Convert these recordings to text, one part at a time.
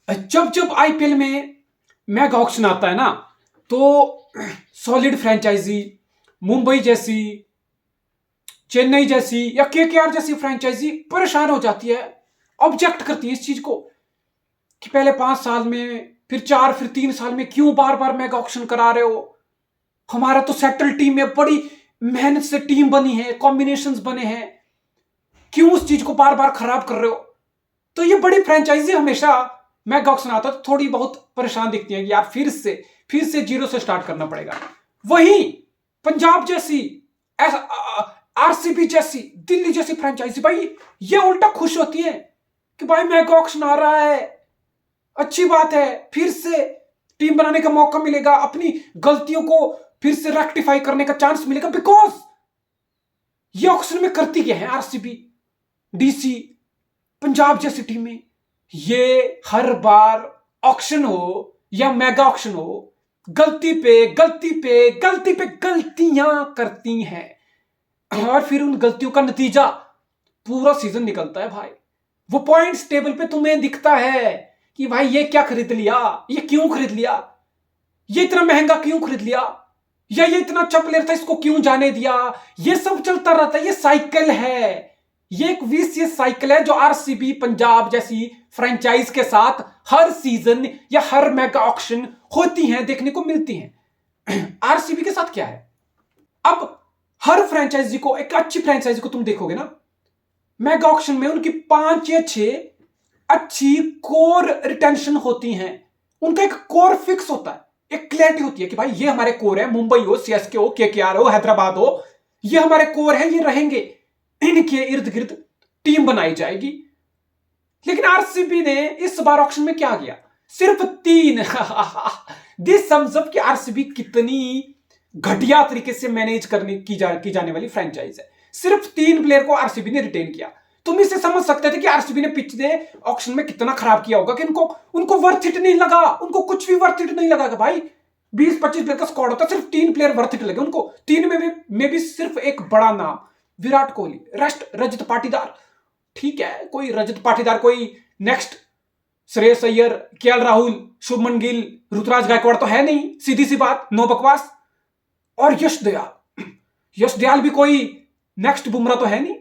जब जब आईपीएल में मेगा ऑक्शन आता है ना, तो सॉलिड फ्रेंचाइजी मुंबई जैसी, चेन्नई जैसी या केकेआर जैसी फ्रेंचाइजी परेशान हो जाती है, ऑब्जेक्ट करती है इस चीज को कि पहले 5 साल में, फिर 4, फिर 3 साल में क्यों बार बार मेगा ऑक्शन करा रहे हो। हमारा तो सेटल टीम है, बड़ी मेहनत से टीम बनी है, कॉम्बिनेशंस बने हैं, क्यों उस चीज को बार बार खराब कर रहे हो। तो ये बड़ी फ्रेंचाइजी हमेशा मेगा ऑक्शन आता है तो थोड़ी बहुत परेशान दिखती है कि यार फिर से जीरो से स्टार्ट करना पड़ेगा। वहीं पंजाब जैसी, आरसीबी जैसी, दिल्ली जैसी फ्रेंचाइजी भाई ये उल्टा खुश होती है कि भाई मेगा ऑक्शन आ रहा है, अच्छी बात है, फिर से टीम बनाने का मौका मिलेगा, अपनी गलतियों को फिर से रेक्टिफाई करने का चांस मिलेगा। बिकॉज ये ऑक्शन में करती क्या है आरसीबी, डीसी, पंजाब जैसी टीमें, ये हर बार ऑक्शन हो या मेगा ऑक्शन हो, गलती पे गलती पे गलती पे गलतियां करती हैं और फिर उन गलतियों का नतीजा पूरा सीजन निकलता है भाई। वो पॉइंट्स टेबल पे तुम्हें दिखता है कि भाई ये क्या खरीद लिया, ये क्यों खरीद लिया, ये इतना महंगा क्यों खरीद लिया, या ये इतना अच्छा प्लेयर था इसको क्यों जाने दिया। ये सब चलता रहता है, ये साइकिल है, ये एक विशियस साइकिल है जो आरसीबी, पंजाब जैसी फ्रेंचाइज के साथ हर सीजन या हर मेगा ऑक्शन होती हैं, देखने को मिलती हैं। आरसीबी के साथ क्या है, अब हर फ्रेंचाइजी को, एक अच्छी फ्रेंचाइजी को तुम देखोगे ना, मेगा ऑक्शन में उनकी 5 या 6 अच्छी कोर रिटेंशन होती हैं। उनका एक कोर फिक्स होता है, एक क्लैरिटी होती है कि भाई ये हमारे कोर है, मुंबई हो, सीएसके हो, केकेआर हो, हैदराबाद हो, ये हमारे कोर है, ये रहेंगे, इनके इर्द गिर्द टीम बनाई जाएगी। लेकिन आरसीबी ने इस बार ऑक्शन में क्या किया, सिर्फ 3 दिस सम्स अप कि आरसीबी कितनी घटिया तरीके से मैनेज करने की जाने वाली फ्रेंचाइज है। सिर्फ 3 प्लेयर को आरसीबी ने रिटेन किया। तुम इससे समझ सकते थे कि आरसीबी ने पिछले ऑक्शन में कितना खराब किया होगा कि उनको वर्थ इट नहीं लगा, उनको कुछ भी वर्थ इट नहीं लगा कि भाई 20-25 प्लेयर का स्क्वाड होता, सिर्फ 3 प्लेयर वर्थ इट लगे उनको। 3 में भी सिर्फ एक बड़ा नाम विराट कोहली, रेस्ट रजत पाटीदार। ठीक है, कोई रजत पाटीदार, कोई नेक्स्ट श्रेयस अय्यर, केएल राहुल, शुभमन गिल, ऋतुराज गायकवाड़ तो है नहीं, सीधी सी बात, नो बकवास। और यश दयाल भी कोई नेक्स्ट बुमराह तो है नहीं,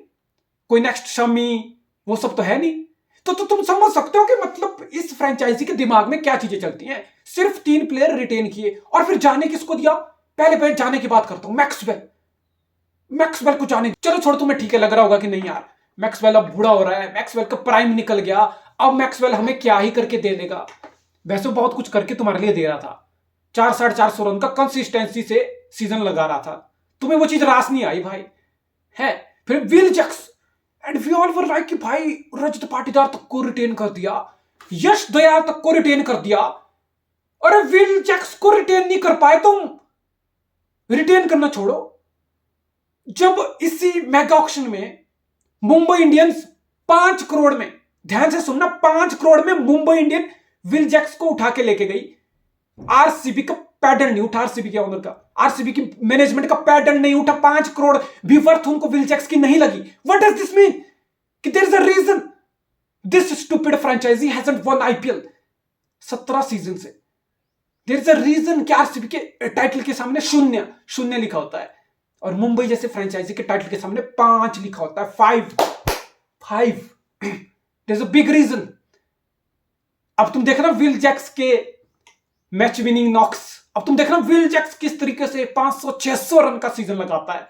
कोई नेक्स्ट शमी, वो सब तो है नहीं। तो तुम समझ सकते हो कि मतलब इस फ्रेंचाइजी के दिमाग में क्या चीजें चलती हैं। सिर्फ 3 प्लेयर रिटेन किए और फिर जाने किसको दिया, पहले जाने की बात करता हूं, मैक्सवेल को जाने। चलो छोड़, तुम्हें ठीक है लग रहा होगा कि नहीं यार मैक्सवेल अब बूढ़ा हो रहा है, मैक्सवेल का प्राइम निकल गया, अब मैक्सवेल हमें क्या ही करके दे देगा। वैसे बहुत कुछ करके तुम्हारे लिए दे रहा था, 400-450 रन का कंसिस्टेंसी से सीजन लगा रहा था, तुम्हें वो चीज रास नहीं आई भाई है। फिर Will Jacks and we all were like कि भाई रजत पाटीदार तक को रिटेन कर दिया, यश दयाल तक को रिटेन कर दिया, और विल जैक्स को रिटेन नहीं कर पाए तुम। रिटेन करना छोड़ो, जब इसी मेगा ऑक्शन में मुंबई इंडियंस 5 करोड़ में, ध्यान से सुनना, 5 करोड़ में मुंबई इंडियन विल जैक्स को उठा के लेके गई। आरसीबी का पैडल नहीं उठा, आरसीबी के ओनर का, आरसीबी की मैनेजमेंट का पैडल नहीं उठा, 5 करोड़ भी वर्थ उनको विल जैक्स की नहीं लगी। व्हाट डज दिस मीन, कि there is a reason this stupid franchise hasn't won IPL 17 season से। देयर इज अ रीजन कि आरसीबी के टाइटल के सामने 0 लिखा होता है और मुंबई जैसे फ्रेंचाइजी के टाइटल के सामने 5 लिखा होता है, 5 there is a big reason. अब तुम देख रहे हो विल जैक्स के मैच विनिंग नॉक्स, अब तुम देख रहे हो विल जैक्स किस तरीके से 500-600 रन का सीजन लगाता है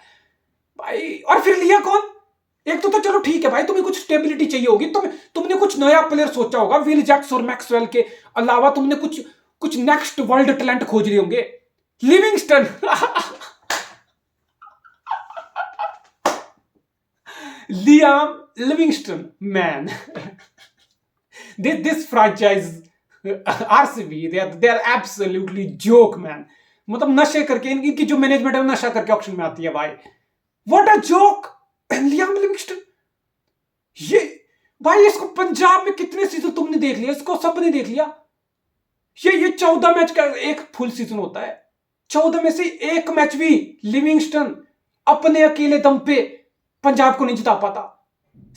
भाई। और फिर लिया कौन, एक तो चलो ठीक है भाई, तुम्हें कुछ स्टेबिलिटी चाहिए होगी, तुमने कुछ नया प्लेयर सोचा होगा, विल जैक्स और मैक्सवेल के अलावा तुमने कुछ नेक्स्ट वर्ल्ड टैलेंट खोज रहे होंगे। Livingstone Liam Livingstone man, this franchise RCB they are absolutely joke man। मतलब नशे करके, इनकी जो मैनेजमेंट है नशा करके ऑक्शन में आती है भाई। What a joke, Liam Livingstone. ये भाई इसको पंजाब में कितने सीजन तुमने देख लिया, इसको सबने देख लिया। ये 14 मैच का एक फुल सीजन होता है, 14 में से एक मैच भी लिविंगस्टन अपने अकेले दम पे पंजाब को नहीं जिता पाता।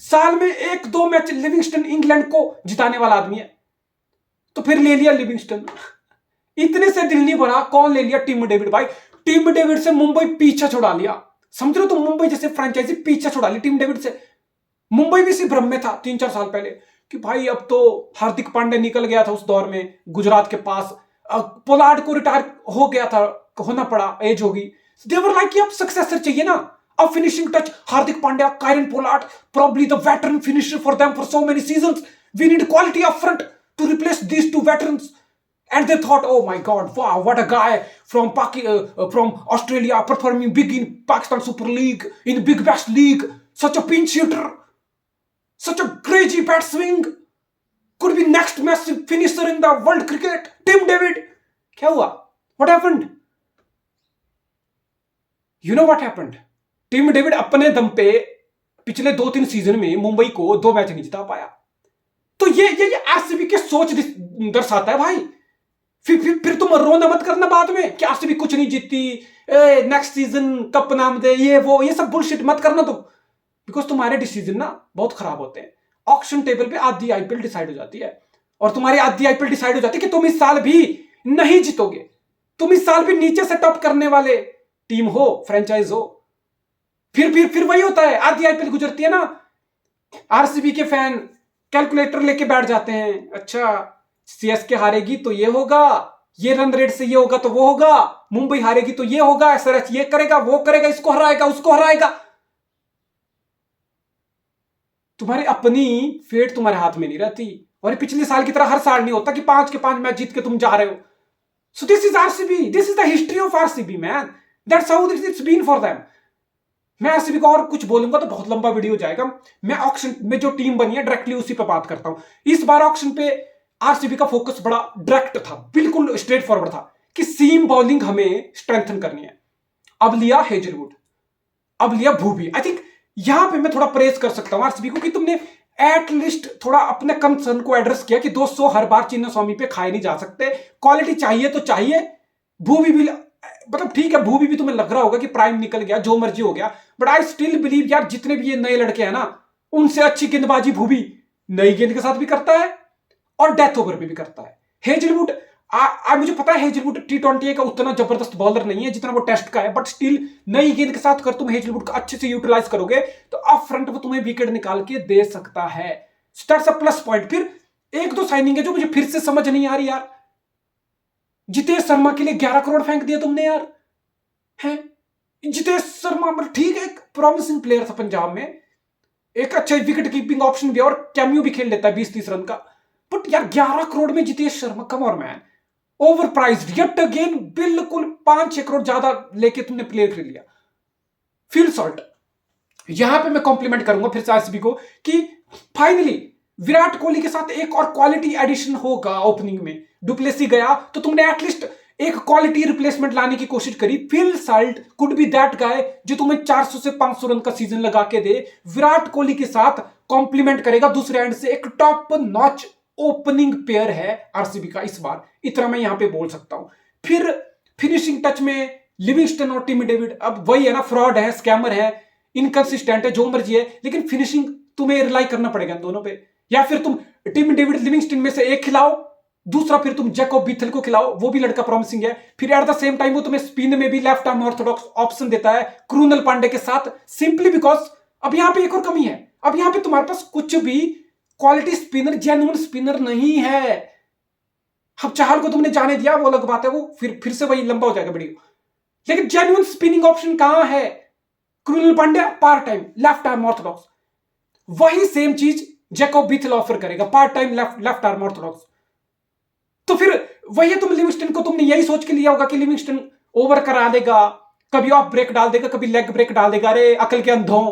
साल में 1-2 मैच लिविंगस्टन इंग्लैंड को जिताने वाला आदमी है। फिर ले लिया लिविंगस्टन। इतने से दिल नहीं भरा, कौन ले लिया? Tim David. भाई टिम डेविड से मुंबई पीछा छुड़ा लिया, समझ लो। तो मुंबई जैसे फ्रेंचाइजी पीछा छुड़ा ली टिम डेविड से। मुंबई भी इसी भ्रम में था 3-4 साल पहले कि भाई अब तो हार्दिक पांड्या निकल गया था उस दौर में गुजरात के पास, पोलार्ड को रिटायर हो गया था, होना पड़ा, एज होगी। देवर लाइक कि अब सक्सेसर चाहिए ना, अब finishing touch Hardik Pandya, Kieron Pollard, probably the veteran finisher for them for so many seasons. We need quality up front to replace these two veterans. And they thought, oh my God, wow, what a guy from Australia performing big in Pakistan Super League, in Big Bash League, such a pinch hitter, such a crazy bat swing, could be next massive finisher in the world cricket. Tim David. क्या हुआ? What happened? You know what happened? Tim David अपने दम पे पिछले 2-3 season में मुंबई को 2 match नहीं जिता पाया। तो ये आरसीबी की सोच दर्शाता है भाई। फिर तुम रोना मत करना बाद में कि आरसीबी कुछ नहीं जीती, नेक्स्ट सीजन कप नाम दे, ये सब बुलशिट मत करना तुम, बिकॉज तुम्हारे डिसीजन ना बहुत खराब होते हैं। ऑक्शन टेबल पे आधी आईपीएल डिसाइड हो जाती है, और तुम्हारी आधी आईपीएल डिसाइड हो जाती है कि तुम इस साल भी नहीं जीतोगे, तुम इस साल भी नीचे से टॉप करने वाले टीम हो, फ्रेंचाइज हो। फिर वही होता है, आधी आईपीएल गुजरती है ना, आरसीबी के फैन कैलकुलेटर लेके बैठ जाते हैं, अच्छा सीएसके हारेगी तो ये होगा, ये रन रेट से ये होगा तो वो होगा, मुंबई हारेगी तो ये होगा, एसआरएच ये करेगा वो करेगा, इसको हराएगा उसको हराएगा। तुम्हारी अपनी फेट तुम्हारे हाथ में नहीं रहती, और पिछले साल की तरह हर साल नहीं होता कि 5 के 5 मैच जीत के तुम जा रहे हो। So this is RCB, this is the history of RCB man, that's how it's been for them. मैं आरसीबी को और कुछ बोलूंगा तो बहुत लंबा वीडियो जाएगा। मैं ऑक्शन में जो टीम बनी है डायरेक्टली उसी पे बात करता हूं। इस बार ऑक्शन पे आरसीबी का फोकस बड़ा डायरेक्ट था, बिल्कुल स्ट्रेट फॉरवर्ड था कि सीम बॉलिंग हमें स्ट्रेंथन करनी है। अब लिया हेजलवुड, अब लिया भूवी। आई थिंक यहां पे मैं थोड़ा प्रेज कर सकता हूं आरसीबी को कि तुमने एटलीस्ट थोड़ा अपने कंसर्न को एड्रेस किया कि 200 हर बार चिन्नास्वामी पे खाए नहीं जा सकते, क्वालिटी चाहिए तो चाहिए। भूवी भी मतलब ठीक है, भूवी भी तुम्हें लग रहा होगा कि प्राइम निकल गया, जो मर्जी हो गया, बट आई स्टिल बिलीव यार जितने भी ये नए लड़के हैं ना, उनसे अच्छी गेंदबाजी भूवी नई गेंद के साथ भी करता है और डेथ ओवर पे भी करता है। हेजलवुड मुझे पता है हेजलवुड T20 का उतना जबरदस्त बॉलर नहीं है जितना वो टेस्ट का है, बट स्टिल नई गेंद के साथ कर तुम हेजलवुड को अच्छे से यूटिलाइज करोगे तो अप फ्रंट वो तुम्हें विकेट निकाल के दे सकता है। That's a plus point. फिर 1-2 साइनिंग है जो मुझे फिर से समझ नहीं आ रही यार। जितेश शर्मा के लिए 11 करोड़ फेंक दिया तुमने यार, हैं? जितेश शर्मा मतलब ठीक है, एक प्रॉमिसिंग प्लेयर था पंजाब में, एक अच्छा विकेट कीपिंग ऑप्शन भी और कैमियो भी खेल लेता है 20-30 रन का, बट यार 11 करोड़ में Jitesh Sharma, come on man, over prized yet again, बिल्कुल 5-6 करोड़ ज्यादा लेके तुमने प्लेयर खरीद लिया। फिल सॉल्ट, यहां पे मैं कॉम्प्लीमेंट करूंगा फिर से आरसीबी को कि फाइनली विराट कोहली के साथ एक और क्वालिटी एडिशन होगा ओपनिंग में। डुप्लेसी गया तो तुमने एटलीस्ट एक क्वालिटी रिप्लेसमेंट लाने की कोशिश करी। Phil Salt could be that guy जो तुम्हें 400 से 500 रन का सीजन लगा के दे, विराट कोहली के साथ कॉम्प्लीमेंट करेगा दूसरे एंड से। एक टॉप नॉच ओपनिंग पेयर है आरसीबी का इस बार, इतना मैं यहां पे बोल सकता हूं। फिर फिनिशिंग टच में लिविंगस्टन और टिम डेविड, अब वही है ना, फ्रॉड है, स्कैमर है, इनकंसिस्टेंट है, जो मर्जी है, लेकिन फिनिशिंग तुम्हें रिलाई करना पड़ेगा इन दोनों पे। या फिर तुम टिम डेविड लिविंगस्टन में से एक खिलाओ, दूसरा फिर तुम जैकोब बीथल को खिलाओ, वो भी लड़का प्रॉमिसिंग है। फिर एट द सेम टाइम वो तुम्हें स्पिन में भी लेफ्ट आर्म ऑर्थोडॉक्स ऑप्शन देता है क्रूनल पांडे के साथ, सिंपली बिकॉज अब यहां पे एक और कमी है, अब यहां पे तुम्हारे पास कुछ भी क्वालिटी स्पिनर, जेन्युइन स्पिनर नहीं है। अब चाहल को तुमने जाने दिया, वो अलग बात है, वो फिर से वही लंबा हो जाएगा वीडियो, लेकिन जेन्युइन स्पिनिंग ऑप्शन कहां है? Krunal Pandya part time left arm Orthodox, वही सेम चीज जैकोब बीथल ऑफर करेगा, part time left arm Orthodox. तो फिर वही तुम लिविंगस्टन को तुमने यही सोच के लिया होगा कि लिविंगस्टन ओवर करा देगा, कभी ऑफ ब्रेक डाल देगा, कभी लेग ब्रेक डाल देगा। अरे अकल के अंधों,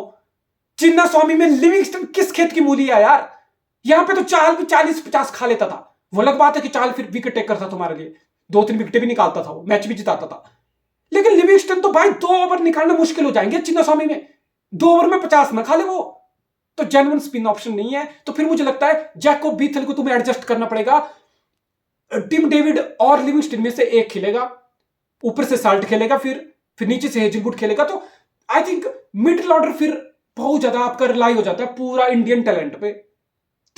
चिन्नास्वामी में लिविंगस्टन किस खेत की मूली है यार? यहां पे तो चाल भी 40-50 खा लेता था। वो अलग बात है कि चाल फिर विकेट टेकर था तुम्हारे लिए, 2-3 विकेट भी निकालता था, वो मैच भी जिताता था, लेकिन लिविंगस्टन तो भाई 2 ओवर निकालना मुश्किल हो जाएंगे चिन्नास्वामी में, 2 ओवर में 50 ना खा ले वो, तो जेन्युइन स्पिन ऑप्शन नहीं है। तो फिर मुझे लगता है जैकोब बीथल को तुम्हें एडजस्ट करना पड़ेगा। टिम डेविड और लिविंगस्टन में से एक खेलेगा, ऊपर से साल्ट खेलेगा, फिर नीचे से हेजलवुड खेलेगा। तो आई थिंक मिडिल ऑर्डर फिर बहुत ज्यादा आपका रिलाई हो जाता है पूरा इंडियन टैलेंट पे।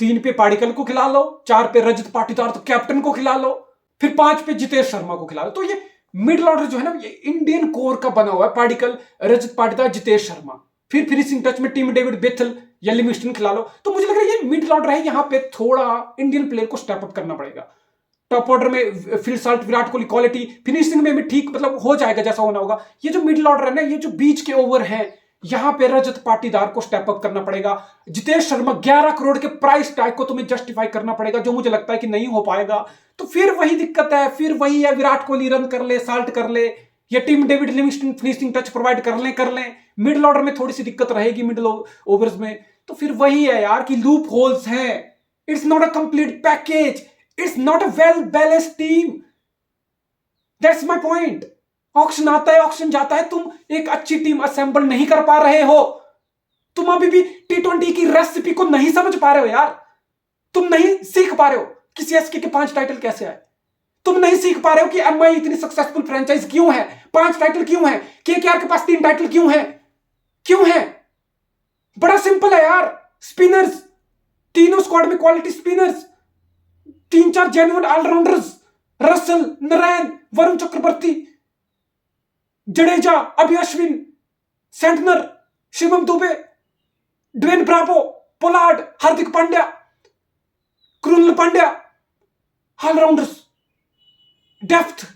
3 पे पाडिक्कल को खिला लो, 4 पे रजत पाटीदार तो कैप्टन को खिला लो, फिर 5 पे जितेश शर्मा को खिला लो। तो ये मिडिल ऑर्डर जो है ना, ये इंडियन कोर का बना हुआ है। पाडिक्कल, रजत पाटीदार, जितेश शर्मा, फिर फिनिशिंग टच में टीम डेविड बेथल या लिविंगस्टन खिला लो। तो मुझे लग रहा है ये मिडिल ऑर्डर है, यहां पे थोड़ा इंडियन प्लेयर को स्टेप अप करना पड़ेगा। टॉप ऑर्डर में Phil Salt, Virat Kohli, quality, finishing में भी ठीक, मतलब हो जाएगा जैसा होना होगा। ये जो मिडिल ऑर्डर है ना, ये जो बीच के ओवर हैं, यहां पे रजत पाटीदार को स्टेप अप करना पड़ेगा। जितेश शर्मा 11 करोड़ के प्राइस टैग को तुम्हें जस्टिफाई करना पड़ेगा, जो मुझे लगता है कि नहीं हो पाएगा। तो फिर वही दिक्कत है, फिर वही है, विराट कोहली रन कर ले, साल्ट कर ले, या team David Livingstone finishing touch provide कर लें। मिडिल ऑर्डर में थोड़ी सी दिक्कत रहेगी, मिडिल ओवर्स में। तो फिर वही है यार कि लूप होल्स हैं। It's not a complete package, it's not a well balanced team. That's my point. Auction आता है, ऑक्शन जाता है, तुम एक अच्छी टीम असेंबल नहीं कर पा रहे हो। तुम अभी भी T20 की रेसिपी को नहीं समझ पा रहे हो यार। तुम नहीं सीख पा रहे हो कि CSK के 5 टाइटल कैसे आए। तुम नहीं सीख पा रहे हो कि MI इतनी सक्सेसफुल फ्रेंचाइज क्यों है, 5 टाइटल क्यों है, KKR के पास 3 टाइटल क्यों है, क्यों है। बड़ा सिंपल है यार। स्पिनर्स, तीनों स्क्वाड में quality spinners, 3-4 genuine allrounders, Russell, Narine, Varun Chakravarthy, Jadeja, अभि Ashwin, Santner, Shivam Dube, Dwayne Bravo, Pollard, Hardik Pandya, Krunal Pandya, allrounders. Depth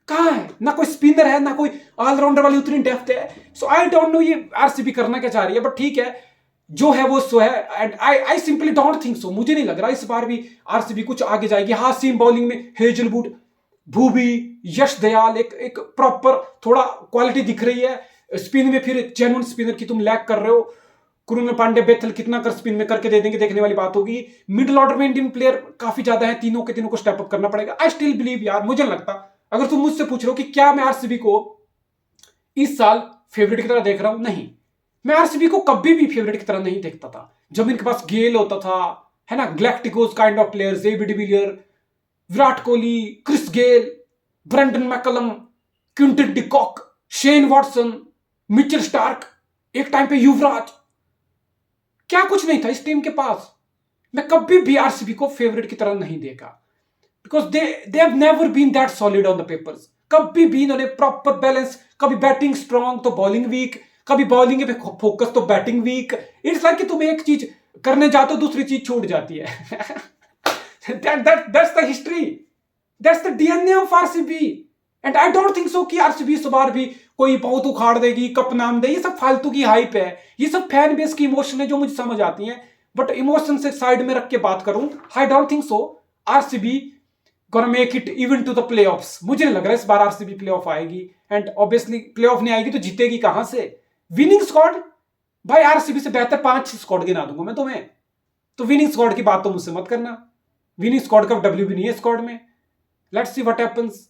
कहां है? ना कोई स्पिनर है, ना कोई ऑलराउंडर वाली उतनी डेप्थ है। सो आई डोंट नो ये आरसीबी करना क्या चाह रही है, बट ठीक है, जो है वो सो है। And I simply don't think so. मुझे नहीं लग रहा इस बार भी आरसीबी कुछ आगे जाएगी। हाँ, सीम बॉलिंग में हेजलवुड, भूवी, यश दयाल, एक प्रॉपर थोड़ा क्वालिटी दिख रही है। स्पिन में फिर जेन्युइन स्पिनर की तुम लैक कर रहे हो। कृणाल पांड्या, बेथल कितना कर स्पिन में करके दे देंगे, देखने वाली बात होगी। मिडिल ऑर्डर में इंडियन प्लेयर काफी ज्यादा है, तीनों के तीनों को स्टेप अप करना पड़ेगा। आई स्टिल बिलीव यार, मुझे लगता, अगर तुम मुझसे पूछ रहे हो कि क्या मैं आरसीबी को इस साल फेवरेट की तरह देख रहा हूं, नहीं, मैं आरसीबी को कभी भी फेवरेट की तरह नहीं देखता था। जब इनके पास गेल होता था, है ना, galacticos kind of players, AB de Villiers, Virat Kohli, Chris Gayle, Brendon McCullum, Quinton de Kock, Shane Watson, Mitchell Starc, एक टाइम पे युवराज, क्या कुछ नहीं था इस टीम के पास। मैं कभी भी आरसीबी को फेवरेट की तरह नहीं देखा, because they have never been that solid on the papers. कभी भी इन्होंने प्रॉपर बैलेंस, कभी बैटिंग स्ट्रांग तो बॉलिंग वीक, कभी बॉलिंग पे फोकस तो बैटिंग वीक। इट्स लाइक कि तुम एक चीज करने जाते हो, दूसरी चीज छूट जाती है। that's the history, that's the DNA of RCB, and I don't think so कि RCB इस बार भी कोई बहुत उखाड़ देगी, कप नाम दे। ये सब फालतू की हाइप है, ये सब फैन बेस की इमोशन है जो मुझे समझ आती है, बट इमोशन से साइड में रख के बात करूं, I don't think so RCB gonna make it even to the playoffs। मुझे नहीं लग रहा इस बार RCB प्लेऑफ आएगी, एंड ऑब्वियसली प्लेऑफ नहीं आएगी तो जीतेगी कहां से। विनिंग स्क्वाड भाई, आरसीबी से बेहतर 5 स्क्वाड गिना दूंगा मैं तुम्हें। तो विनिंग स्क्वाड की बात तो मुझसे मत करना। विनिंग स्क्वाड का डब्ल्यू भी नहीं है स्क्वाड में। Let's see what happens.